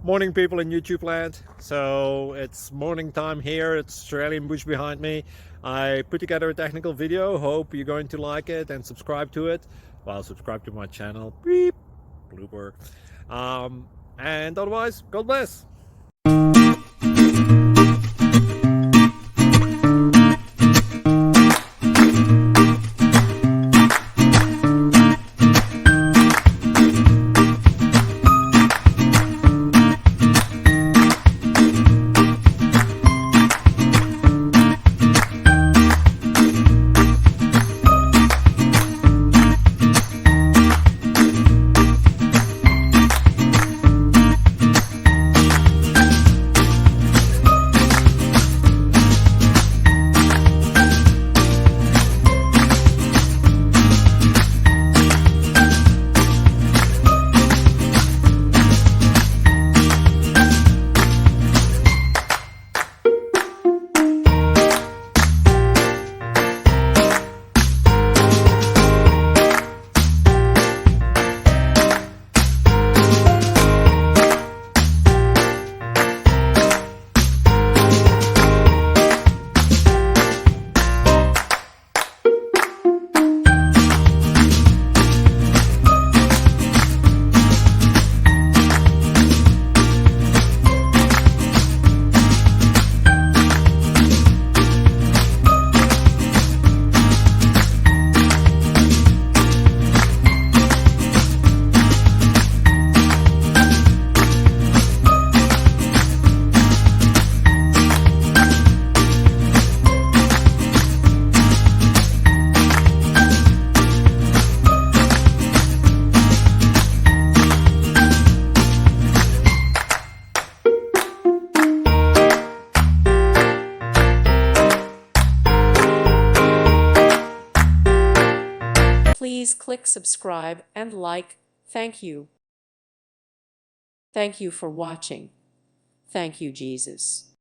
Morning, people in YouTube land. So it's morning time here. It's Australian bush behind me. I put together a technical video. Hope you're going to like it and subscribe to it. Well, subscribe to my channel. Beep. Blooper. And otherwise, God bless. Please click subscribe and like. Thank you. Thank you for watching. Thank you, Jesus.